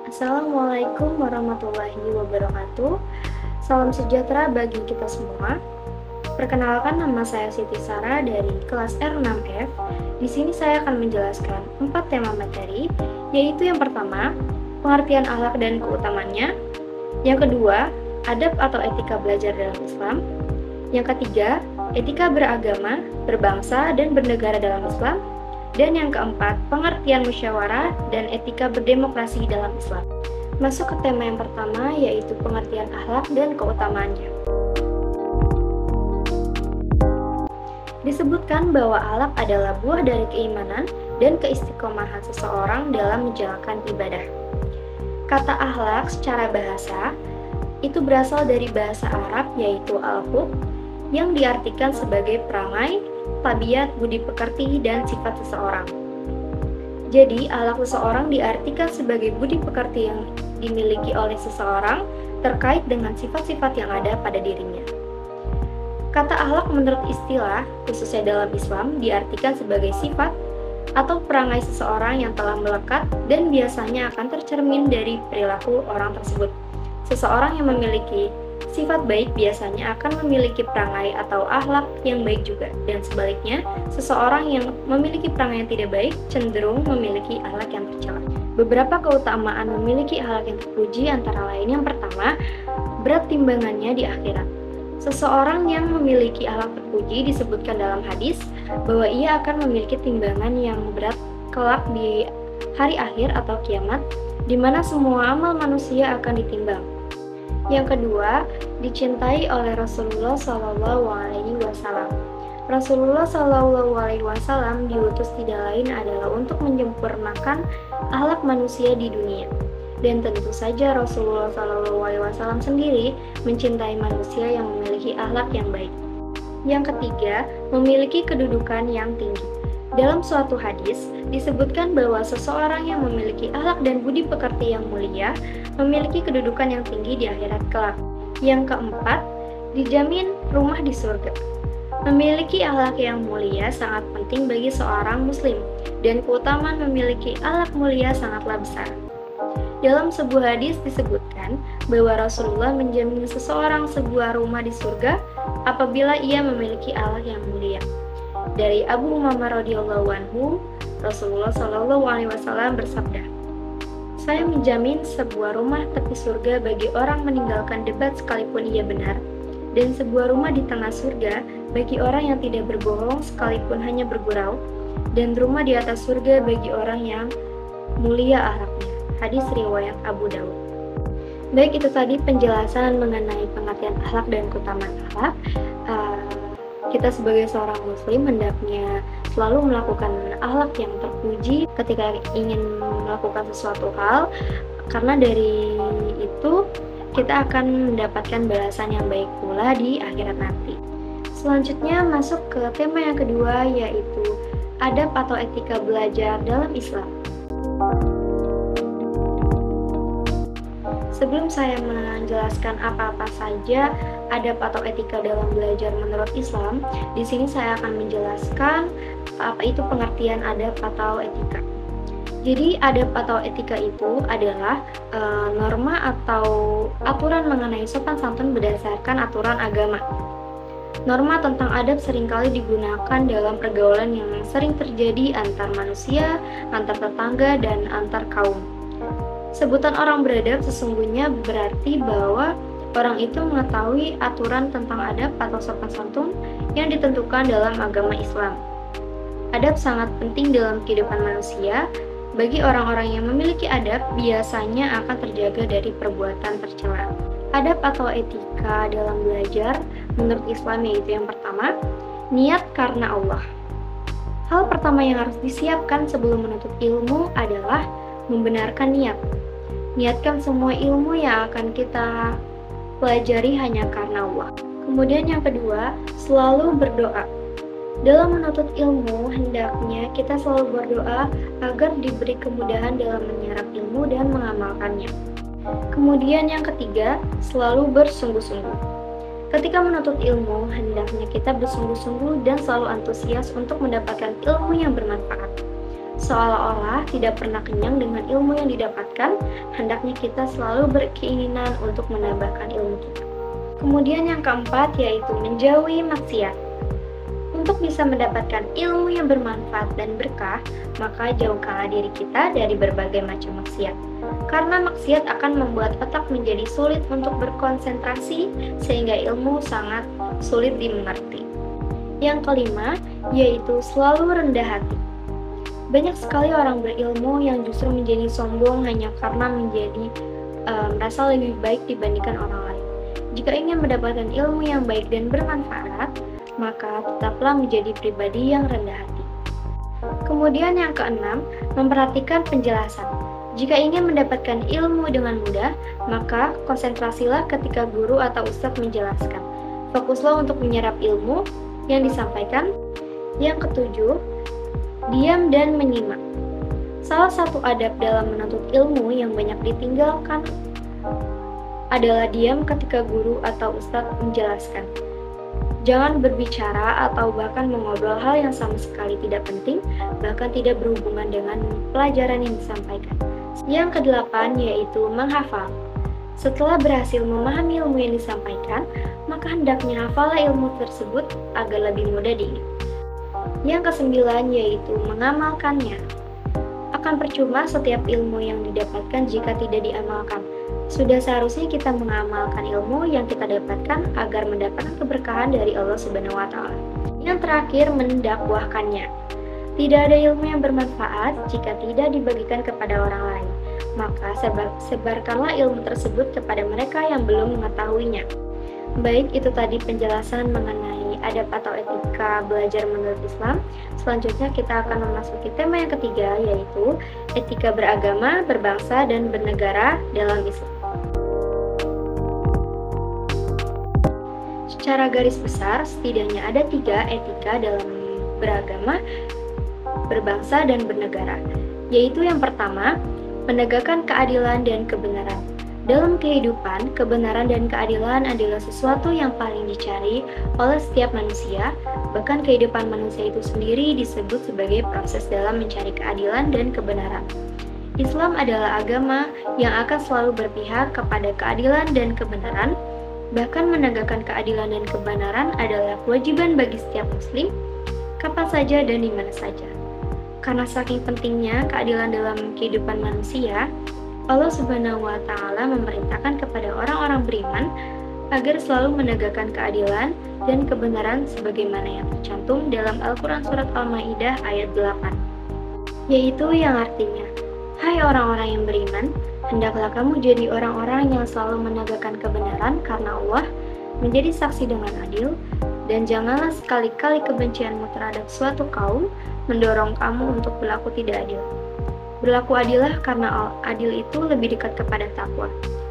Assalamualaikum warahmatullahi wabarakatuh. Salam sejahtera bagi kita semua. Perkenalkan, nama saya Siti Sarah dari kelas R6F. Di sini saya akan menjelaskan 4 tema materi, yaitu yang pertama, pengertian akhlak dan keutamannya. Yang kedua, adab atau etika belajar dalam Islam. Yang ketiga, etika beragama, berbangsa, dan bernegara dalam Islam. Dan yang keempat, pengertian musyawarah dan etika berdemokrasi dalam Islam. Masuk ke tema yang pertama, yaitu pengertian akhlak dan keutamaannya. Disebutkan bahwa akhlak adalah buah dari keimanan dan keistiqomahan seseorang dalam menjalankan ibadah. Kata akhlak secara bahasa itu berasal dari bahasa Arab, yaitu al-khuluq, yang diartikan sebagai perangai, tabiat, budi pekerti, dan sifat seseorang. Jadi, akhlak seseorang diartikan sebagai budi pekerti yang dimiliki oleh seseorang terkait dengan sifat-sifat yang ada pada dirinya. Kata akhlak menurut istilah, khususnya dalam Islam, diartikan sebagai sifat atau perangai seseorang yang telah melekat dan biasanya akan tercermin dari perilaku orang tersebut. Seseorang yang memiliki sifat baik biasanya akan memiliki perangai atau akhlak yang baik juga, dan sebaliknya, seseorang yang memiliki perangai yang tidak baik cenderung memiliki akhlak yang tercela. Beberapa keutamaan memiliki akhlak yang terpuji antara lain yang pertama, berat timbangannya di akhirat. Seseorang yang memiliki akhlak terpuji disebutkan dalam hadis bahwa ia akan memiliki timbangan yang berat kelak di hari akhir atau kiamat, di mana semua amal manusia akan ditimbang. Yang kedua, dicintai oleh Rasulullah SAW. Rasulullah SAW diutus tidak lain adalah untuk menyempurnakan akhlak manusia di dunia. Dan tentu saja Rasulullah SAW sendiri mencintai manusia yang memiliki akhlak yang baik. Yang ketiga, memiliki kedudukan yang tinggi. Dalam suatu hadis, disebutkan bahwa seseorang yang memiliki akhlak dan budi pekerti yang mulia memiliki kedudukan yang tinggi di akhirat kelak. Yang keempat, dijamin rumah di surga. Memiliki akhlak yang mulia sangat penting bagi seorang muslim, dan keutamaan memiliki akhlak mulia sangatlah besar. Dalam sebuah hadis disebutkan bahwa Rasulullah menjamin seseorang sebuah rumah di surga apabila ia memiliki akhlak yang mulia. Dari Abu Umamah radhiyallahu anhu, Rasulullah SAW bersabda, "Saya menjamin sebuah rumah tepi surga bagi orang meninggalkan debat sekalipun ia benar, dan sebuah rumah di tengah surga bagi orang yang tidak berbohong sekalipun hanya bergurau, dan rumah di atas surga bagi orang yang mulia akhlaknya." Hadis riwayat Abu Daud. Baik, itu tadi penjelasan mengenai pengertian akhlak dan keutamaan akhlak. Kita sebagai seorang muslim hendaknya selalu melakukan akhlak yang terpuji ketika ingin melakukan sesuatu hal, karena dari itu kita akan mendapatkan balasan yang baik pula di akhirat nanti. Selanjutnya masuk ke tema yang kedua, yaitu adab atau etika belajar dalam Islam. Sebelum saya menjelaskan apa-apa saja adab atau etika dalam belajar menurut Islam, di sini saya akan menjelaskan apa itu pengertian adab atau etika. Jadi, adab atau etika itu adalah norma atau aturan mengenai sopan santun berdasarkan aturan agama. Norma tentang adab seringkali digunakan dalam pergaulan yang sering terjadi antar manusia, antar tetangga, dan antar kaum. Sebutan orang beradab sesungguhnya berarti bahwa orang itu mengetahui aturan tentang adab atau sopan santun yang ditentukan dalam agama Islam. Adab sangat penting dalam kehidupan manusia. Bagi orang-orang yang memiliki adab, biasanya akan terjaga dari perbuatan tercela. Adab atau etika dalam belajar menurut Islam yaitu yang pertama, niat karena Allah. Hal pertama yang harus disiapkan sebelum menuntut ilmu adalah membenarkan niat. Niatkan semua ilmu yang akan kita pelajari hanya karena Allah. Kemudian yang kedua, selalu berdoa. Dalam menuntut ilmu, hendaknya kita selalu berdoa agar diberi kemudahan dalam menyerap ilmu dan mengamalkannya. Kemudian yang ketiga, selalu bersungguh-sungguh. Ketika menuntut ilmu, hendaknya kita bersungguh-sungguh dan selalu antusias untuk mendapatkan ilmu yang bermanfaat. seolah-olah tidak pernah kenyang dengan ilmu yang didapatkan, hendaknya kita selalu berkeinginan untuk menambahkan ilmu kita. Kemudian yang keempat yaitu menjauhi maksiat. Untuk bisa mendapatkan ilmu yang bermanfaat dan berkah, maka jauhkanlah diri kita dari berbagai macam maksiat. Karena maksiat akan membuat otak menjadi sulit untuk berkonsentrasi, sehingga ilmu sangat sulit dimengerti. Yang kelima, yaitu selalu rendah hati. Banyak sekali orang berilmu yang justru menjadi sombong hanya karena merasa lebih baik dibandingkan orang lain. Jika ingin mendapatkan ilmu yang baik dan bermanfaat, maka tetaplah menjadi pribadi yang rendah hati. Kemudian yang keenam, memperhatikan penjelasan. Jika ingin mendapatkan ilmu dengan mudah, maka konsentrasilah ketika guru atau ustadz menjelaskan. Fokuslah untuk menyerap ilmu yang disampaikan. Yang ketujuh, diam dan menyimak. Salah satu adab dalam menuntut ilmu yang banyak ditinggalkan adalah diam ketika guru atau ustadz menjelaskan. Jangan berbicara atau bahkan mengobrol hal yang sama sekali tidak penting, bahkan tidak berhubungan dengan pelajaran yang disampaikan. Yang kedelapan yaitu menghafal. Setelah berhasil memahami ilmu yang disampaikan, maka hendaknya hafalah ilmu tersebut agar lebih mudah diingat. Yang kesembilan yaitu mengamalkannya. Akan percuma setiap ilmu yang didapatkan jika tidak diamalkan. Sudah seharusnya kita mengamalkan ilmu yang kita dapatkan agar mendapatkan keberkahan dari Allah Subhanahu wa Ta'ala. Yang terakhir, mendakwahkannya. Tidak ada ilmu yang bermanfaat jika tidak dibagikan kepada orang lain. Maka sebarkanlah ilmu tersebut kepada mereka yang belum mengetahuinya. Baik, itu tadi penjelasan mengenai adab atau etika belajar menurut Islam. Selanjutnya kita akan memasuki tema yang ketiga, yaitu etika beragama, berbangsa, dan bernegara dalam Islam. Secara garis besar, setidaknya ada 3 etika dalam beragama, berbangsa, dan bernegara, yaitu yang pertama, menegakkan keadilan dan kebenaran. Dalam kehidupan, kebenaran dan keadilan adalah sesuatu yang paling dicari oleh setiap manusia, bahkan kehidupan manusia itu sendiri disebut sebagai proses dalam mencari keadilan dan kebenaran. Islam adalah agama yang akan selalu berpihak kepada keadilan dan kebenaran. Bahkan menegakkan keadilan dan kebenaran adalah kewajiban bagi setiap muslim, kapan saja dan di mana saja. Karena saking pentingnya keadilan dalam kehidupan manusia, Allah Subhanahu wa Ta'ala memerintahkan kepada orang-orang beriman agar selalu menegakkan keadilan dan kebenaran sebagaimana yang tercantum dalam Al-Quran Surat Al-Ma'idah ayat 8, yaitu yang artinya, "Hai orang-orang yang beriman, hendaklah kamu jadi orang-orang yang selalu menegakkan kebenaran karena Allah, menjadi saksi dengan adil, dan janganlah sekali-kali kebencianmu terhadap suatu kaum mendorong kamu untuk berlaku tidak adil. Berlaku adillah karena adil itu lebih dekat kepada takwa,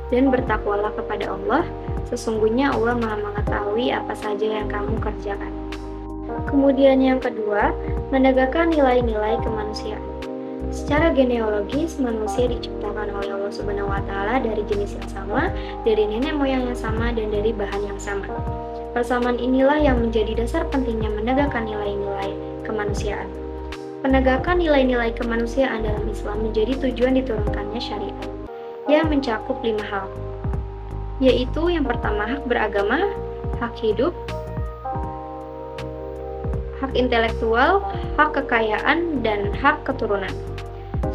dan bertakwalah kepada Allah, sesungguhnya Allah Maha mengetahui apa saja yang kamu kerjakan." Kemudian yang kedua, menegakkan nilai-nilai kemanusiaan. Secara genealogis, manusia diciptakan oleh Allah Subhanahu wa Ta'ala dari jenis yang sama, dari nenek moyang yang sama, dan dari bahan yang sama. Persamaan inilah yang menjadi dasar pentingnya menegakkan nilai-nilai kemanusiaan. Penegakan nilai-nilai kemanusiaan dalam Islam menjadi tujuan diturunkannya syariat, yang mencakup 5 hal, yaitu yang pertama hak beragama, hak hidup, hak intelektual, hak kekayaan, dan hak keturunan.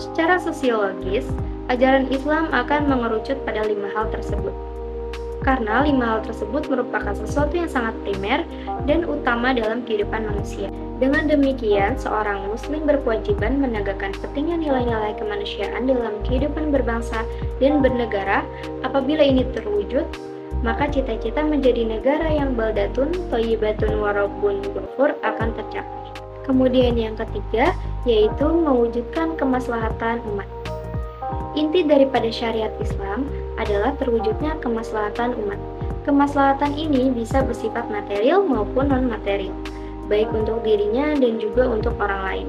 Secara sosiologis, ajaran Islam akan mengerucut pada 5 hal tersebut. Karena 5 hal tersebut merupakan sesuatu yang sangat primer dan utama dalam kehidupan manusia. Dengan demikian, seorang muslim berkewajiban menegakkan pentingnya nilai-nilai kemanusiaan dalam kehidupan berbangsa dan bernegara. Apabila ini terwujud, maka cita-cita menjadi negara yang baldatun, thayyibatun, warabbun ghafur akan tercapai. Kemudian yang ketiga, yaitu mewujudkan kemaslahatan umat. Inti daripada syariat Islam adalah terwujudnya kemaslahatan umat. Kemaslahatan ini bisa bersifat material maupun non-material, baik untuk dirinya dan juga untuk orang lain.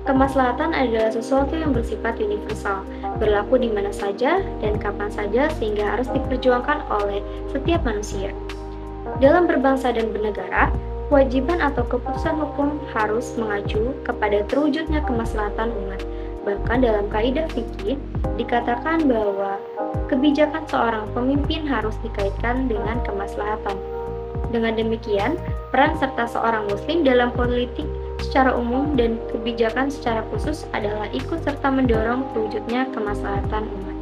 Kemaslahatan adalah sesuatu yang bersifat universal, berlaku di mana saja dan kapan saja sehingga harus diperjuangkan oleh setiap manusia. Dalam berbangsa dan bernegara, Kewajiban atau keputusan hukum harus mengacu kepada terwujudnya kemaslahatan umat. Bahkan dalam kaidah fikih dikatakan bahwa kebijakan seorang pemimpin harus dikaitkan dengan kemaslahatan. Dengan demikian, peran serta seorang muslim dalam politik secara umum dan kebijakan secara khusus adalah ikut serta mendorong terwujudnya kemaslahatan umat.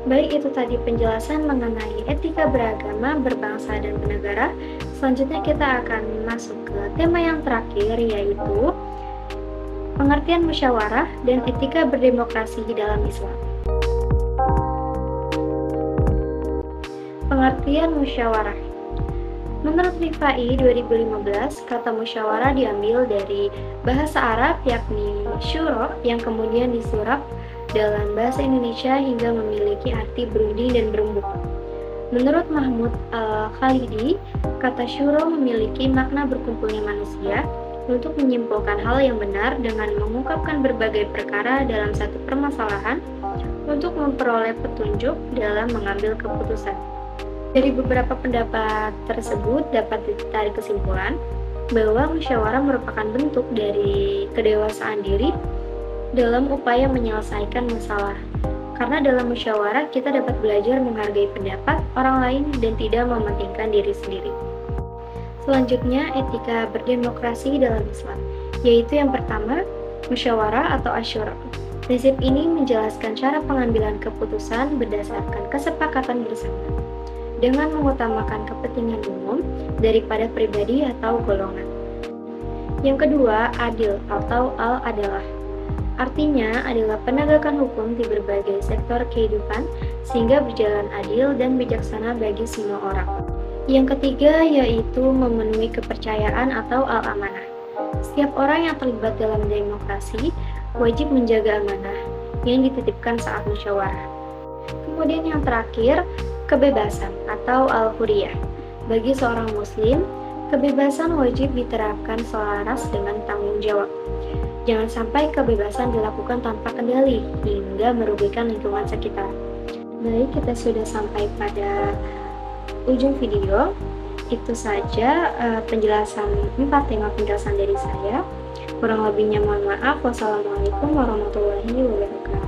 Baik, itu tadi penjelasan mengenai etika beragama, berbangsa, dan bernegara. Selanjutnya kita akan masuk ke tema yang terakhir, yaitu pengertian musyawarah dan etika berdemokrasi di dalam Islam. Pengertian musyawarah. Menurut Rifai 2015, kata musyawarah diambil dari bahasa Arab yakni syura yang kemudian disulap dalam bahasa Indonesia hingga memiliki arti berunding dan berembuk. Menurut Mahmud Al-Khalidi, kata syura memiliki makna berkumpulnya manusia untuk menyimpulkan hal yang benar dengan mengungkapkan berbagai perkara dalam satu permasalahan untuk memperoleh petunjuk dalam mengambil keputusan. Dari beberapa pendapat tersebut dapat ditarik kesimpulan bahwa musyawarah merupakan bentuk dari kedewasaan diri dalam upaya menyelesaikan masalah. Karena dalam musyawarah kita dapat belajar menghargai pendapat orang lain dan tidak mementingkan diri sendiri. Selanjutnya, etika berdemokrasi dalam Islam, yaitu yang pertama, musyawarah atau asyura. Prinsip ini menjelaskan cara pengambilan keputusan berdasarkan kesepakatan bersama, dengan mengutamakan kepentingan umum daripada pribadi atau golongan. Yang kedua, adil atau al-adalah. Artinya adalah penegakan hukum di berbagai sektor kehidupan sehingga berjalan adil dan bijaksana bagi semua orang. Yang ketiga yaitu memenuhi kepercayaan atau al-amanah. Setiap orang yang terlibat dalam demokrasi wajib menjaga amanah yang dititipkan saat musyawarah. Kemudian yang terakhir, kebebasan atau al-huriyah. Bagi seorang muslim, kebebasan wajib diterapkan selaras dengan tanggung jawab. Jangan sampai kebebasan dilakukan tanpa kendali hingga merugikan lingkungan sekitar. Baik, kita sudah sampai pada ujung video. Itu saja penjelasan 4 tema penjelasan dari saya. Kurang lebihnya mohon maaf. Wassalamualaikum warahmatullahi wabarakatuh.